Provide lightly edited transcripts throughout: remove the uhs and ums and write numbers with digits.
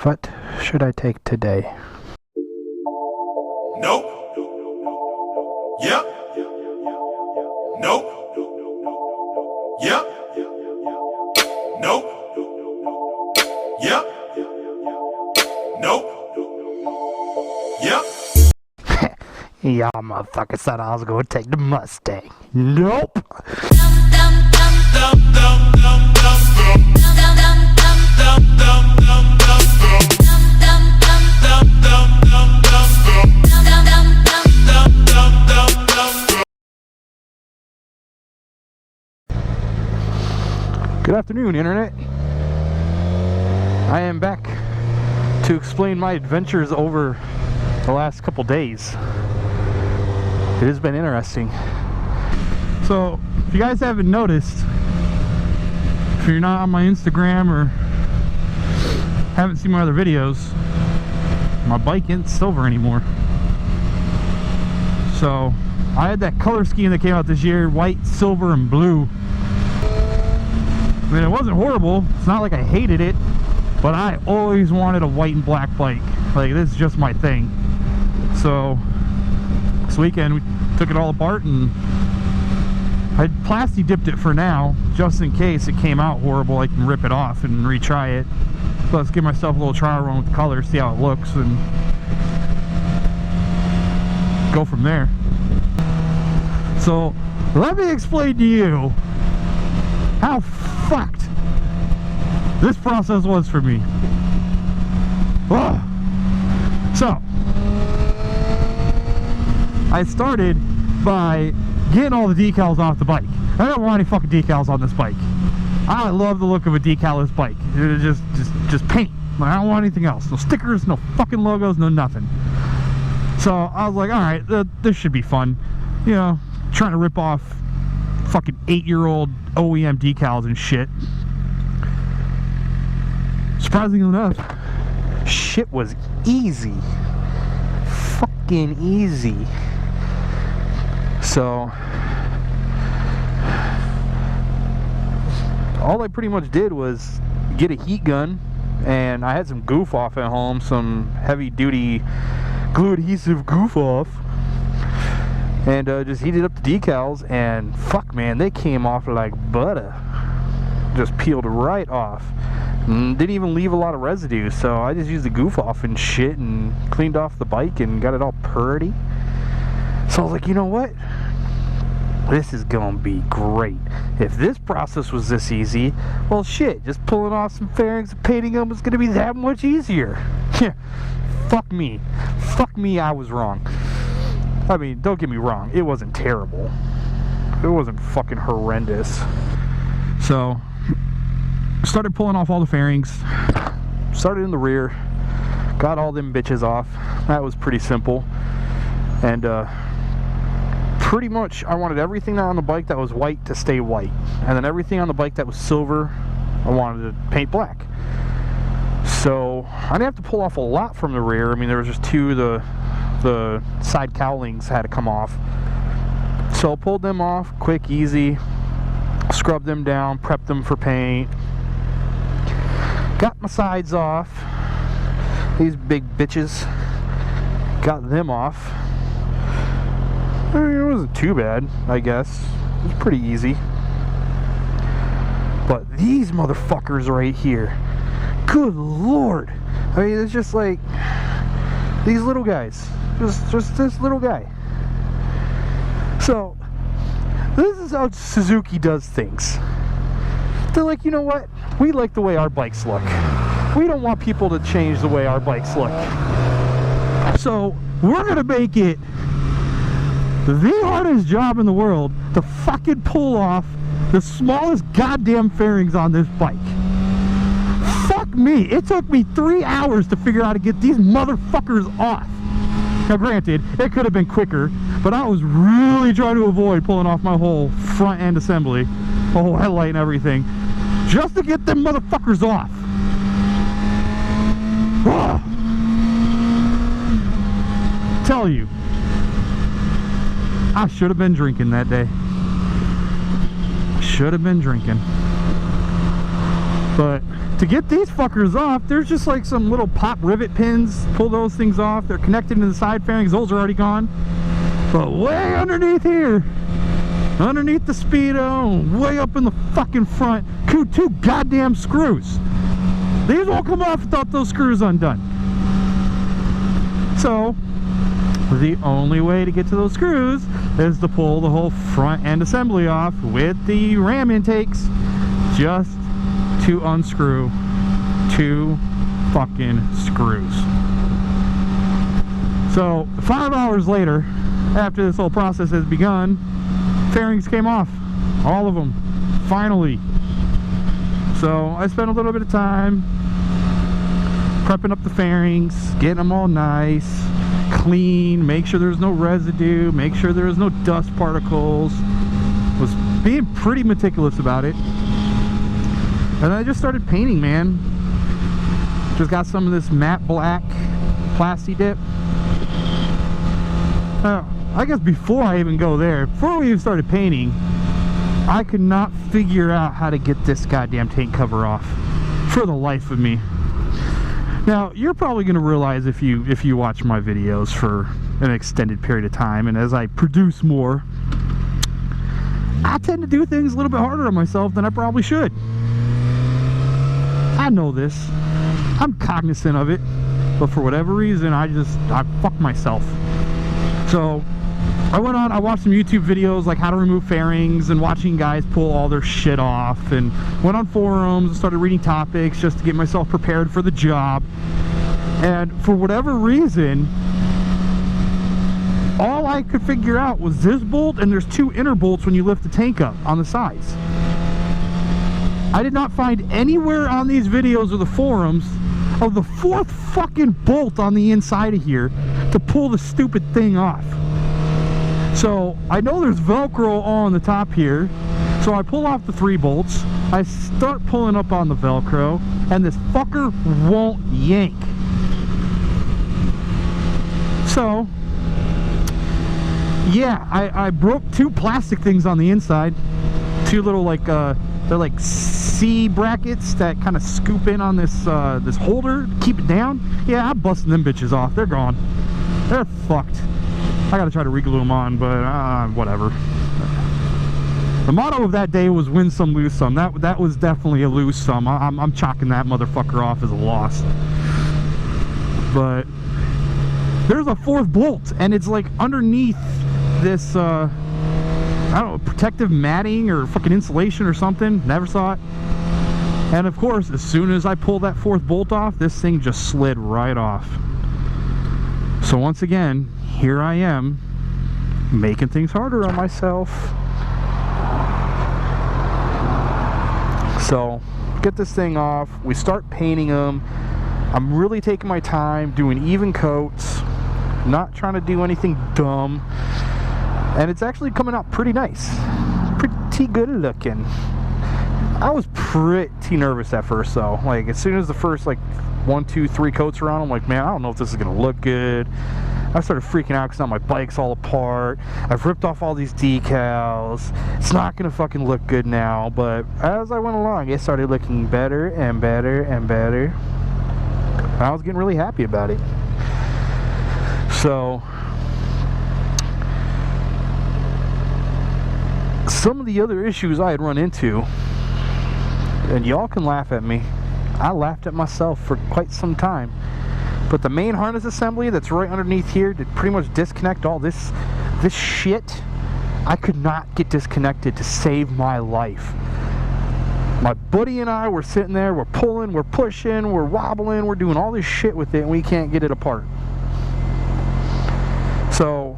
What should I take today? Nope. Yep. Nope. Yep. Nope. Yep. Nope. Yep. Y'all motherfuckers thought I was gonna take the Mustang. Nope. Good afternoon, Internet. I am back to explain my adventures over the last couple days. It has been interesting. So, if you guys haven't noticed, if you're not on my Instagram or haven't seen my other videos, my bike isn't silver anymore. So, I had that color scheme that came out this year, white, silver, and blue. I mean, it wasn't horrible. It's not like I hated it, but I always wanted a white and black bike. Like, this is just my thing. So this weekend we took it all apart and I plasti dipped it for now, just in case it came out horrible. I can rip it off and retry it. Plus give myself a little trial run with the color, see how it looks, and go from there. So let me explain to you how fucked this process was for me. Ugh. So I started by getting all the decals off the bike. I don't want any fucking decals on this bike. I love the look of a decalless bike. Just paint. Like, I don't want anything else. No stickers, no fucking logos, no nothing. So I was like, alright, this should be fun. You know, trying to rip off fucking 8-year-old OEM decals and shit. Surprisingly enough, shit was easy. Fucking easy. So all I pretty much did was get a heat gun, and I had some goof off at home, some heavy duty glue adhesive goof off, and just heated up the decals, and fuck man, they came off like butter. Just peeled right off. Didn't even leave a lot of residue, so I just used the goof off and shit and cleaned off the bike and got it all purty. So I was like, you know what? This is gonna be great. If this process was this easy, well shit, just pulling off some fairings and painting them is gonna be that much easier. Yeah, fuck me. Fuck me, I was wrong. I mean, don't get me wrong, it wasn't terrible. It wasn't fucking horrendous. So started pulling off all the fairings, started in the rear, got all them bitches off. That was pretty simple. And pretty much I wanted everything on the bike that was white to stay white, and then everything on the bike that was silver I wanted to paint black. So I didn't have to pull off a lot from the rear. I mean, there was just two, the side cowlings had to come off. So I pulled them off quick, easy, scrubbed them down, prepped them for paint. Got my sides off, these big bitches, got them off. I mean, it wasn't too bad, I guess. It was pretty easy. But these motherfuckers right here, good lord. I mean, it's just like these little guys, just this little guy. So this is how Suzuki does things. They're like, you know what? We like the way our bikes look. We don't want people to change the way our bikes look. So we're gonna make it the hardest job in the world to fucking pull off the smallest goddamn fairings on this bike. Fuck me. It took me 3 hours to figure out how to get these motherfuckers off. Now granted, it could have been quicker, but I was really trying to avoid pulling off my whole front end assembly, the whole headlight and everything, just to get them motherfuckers off. Ugh. Tell you, I should have been drinking that day. Should have been drinking. But to get these fuckers off, there's just like some little pop rivet pins. Pull those things off. They're connected to the side fairings. Those are already gone. But way underneath here, underneath the Speedo, way up in the fucking front, two goddamn screws. These won't come off without those screws undone. So the only way to get to those screws is to pull the whole front end assembly off with the ram intakes, just to unscrew 2 fucking screws. So 5 hours later, after this whole process has begun, fairings came off, all of them, finally. So I spent a little bit of time prepping up the fairings, getting them all nice, clean, make sure there's no residue, make sure there's no dust particles. Was being pretty meticulous about it. And then I just started painting, man. Just got some of this matte black plasti dip. I guess before I even go there, before we even started painting, I could not figure out how to get this goddamn tank cover off for the life of me. Now, you're probably going to realize if you watch my videos for an extended period of time, and as I produce more, I tend to do things a little bit harder on myself than I probably should. I know this. I'm cognizant of it, but for whatever reason, I fuck myself. So I went on, I watched some YouTube videos like how to remove fairings and watching guys pull all their shit off, and went on forums and started reading topics just to get myself prepared for the job. And for whatever reason, all I could figure out was this bolt, and there's 2 inner bolts when you lift the tank up on the sides. I did not find anywhere on these videos or the forums of the 4th fucking bolt on the inside of here to pull the stupid thing off. So I know there's Velcro all on the top here, so I pull off the 3 bolts, I start pulling up on the Velcro, and this fucker won't yank. So yeah, I broke 2 plastic things on the inside, 2 little like they're like C brackets that kind of scoop in on this this holder, keep it down. Yeah, I'm busting them bitches off. They're gone. They're fucked. I gotta try to reglue them on, but whatever. The motto of that day was win some, lose some. That was definitely a lose some. I'm chalking that motherfucker off as a loss. But there's a 4th bolt, and it's like underneath this I don't know, protective matting or fucking insulation or something. Never saw it. And of course, as soon as I pulled that 4th bolt off, this thing just slid right off. So once again, here I am making things harder on myself. So get this thing off, we start painting them. I'm really taking my time doing even coats, not trying to do anything dumb, and it's actually coming out pretty nice, pretty good looking. I was pretty nervous at first though. Like as soon as the first like 1, 2, 3 coats are on, I'm like, man, I don't know if this is gonna look good. I started freaking out because now my bike's all apart. I've ripped off all these decals. It's not gonna fucking look good now. But as I went along, it started looking better and better and better. I was getting really happy about it. So some of the other issues I had run into, and y'all can laugh at me, I laughed at myself for quite some time. But the main harness assembly that's right underneath here to pretty much disconnect all this shit, I could not get disconnected to save my life. My buddy and I were sitting there, we're pulling, we're pushing, we're wobbling, we're doing all this shit with it, and we can't get it apart. So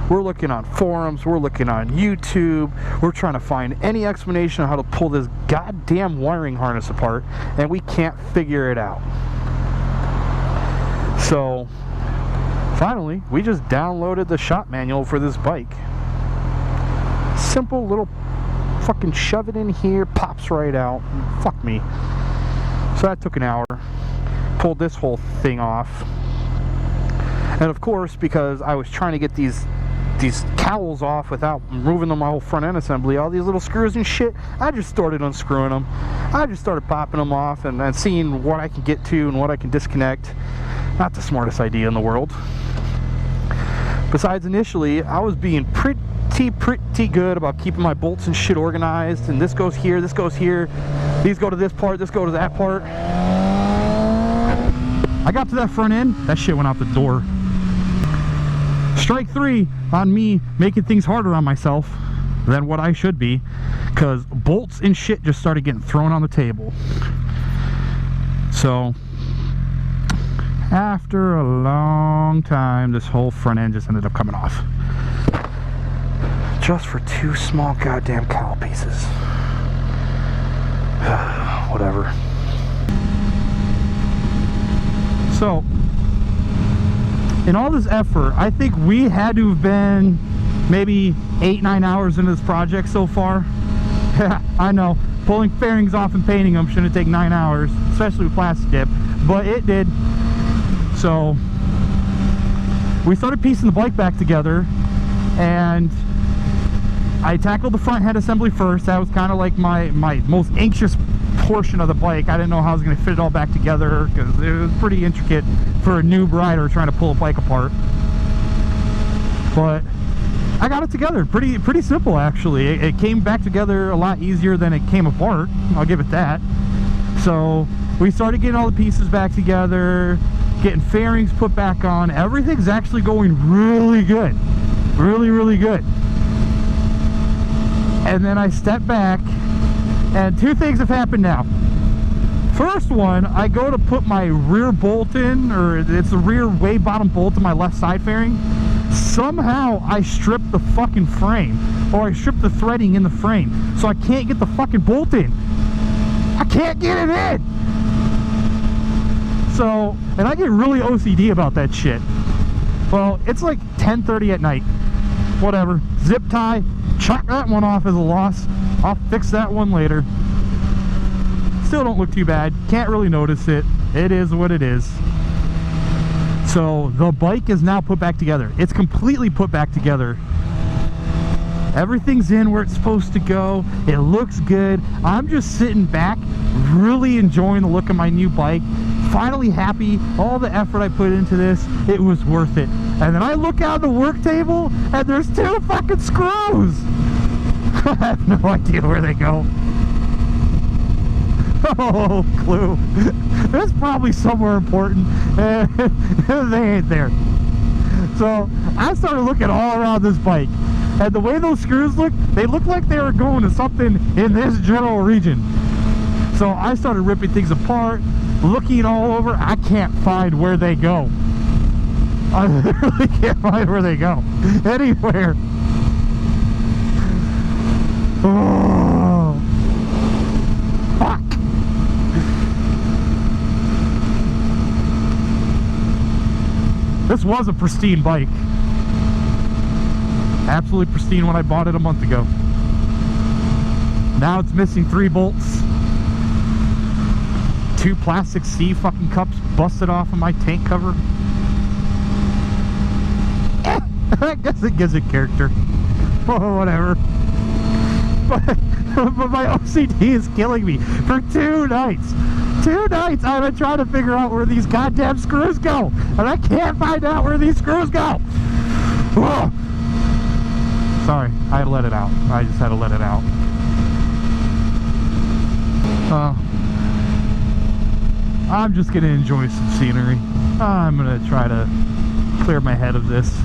we're looking on forums, we're looking on YouTube, we're trying to find any explanation on how to pull this goddamn wiring harness apart, and we can't figure it out. So finally, we just downloaded the shop manual for this bike. Simple little fucking shove it in here, pops right out. Fuck me. So that took an hour. Pulled this whole thing off. And of course, because I was trying to get these these cowls off without removing my whole front end assembly. All these little screws and shit, I just started unscrewing them. I just started popping them off and seeing what I can get to and what I can disconnect. Not the smartest idea in the world. Besides, initially, I was being pretty good about keeping my bolts and shit organized, and this goes here, these go to this part, this go to that part. I got to that front end, that shit went out the door. Strike 3 on me making things harder on myself than what I should be, because bolts and shit just started getting thrown on the table. So after a long time, this whole front end just ended up coming off. Just for 2 small goddamn cowl pieces. Whatever. So, in all this effort, I think we had to have been maybe 8-9 hours into this project so far. I know, pulling fairings off and painting them shouldn't take 9 hours, especially with plastic dip, but it did. So, we started piecing the bike back together, and I tackled the front head assembly first. That was kind of like my most anxious portion of the bike. I didn't know how I was going to fit it all back together because it was pretty intricate for a noob rider trying to pull a bike apart. But I got it together. Pretty simple, actually. It came back together a lot easier than it came apart. I'll give it that. So we started getting all the pieces back together, getting fairings put back on. Everything's actually going really good. Really good. And then I step back, and 2 things have happened now. First one, I go to put my rear bolt in, or it's the rear way bottom bolt of my left side fairing. Somehow I stripped the fucking frame, or I stripped the threading in the frame, so I can't get the fucking bolt in. I can't get it in! So, and I get really OCD about that shit. Well, it's like 10:30 at night. Whatever. Zip tie. Chalk that one off as a loss. I'll fix that one later. Still don't look too bad. Can't really notice it. It is what it is. So the bike is now put back together. It's completely put back together. Everything's in where it's supposed to go. It looks good. I'm just sitting back, really enjoying the look of my new bike. Finally happy. All the effort I put into this, it was worth it. And then I look out the work table, and there's 2 fucking screws. I have no idea where they go. Oh, clue. That's probably somewhere important. They ain't there. So I started looking all around this bike, and the way those screws look, they look like they were going to something in this general region. So I started ripping things apart, looking all over. I can't find where they go. I literally can't find where they go. Anywhere. Oh. Fuck. This was a pristine bike. Absolutely pristine when I bought it a month ago. Now it's missing 3 bolts. 2 plastic C fucking cups busted off of my tank cover. I guess it gives it character. Oh, whatever. But my OCD is killing me. For 2 nights. 2 nights I've been trying to figure out where these goddamn screws go. And I can't find out where these screws go. Ugh. Sorry, I had to let it out. I just had to let it out. I'm just gonna enjoy some scenery. I'm gonna try to clear my head of this.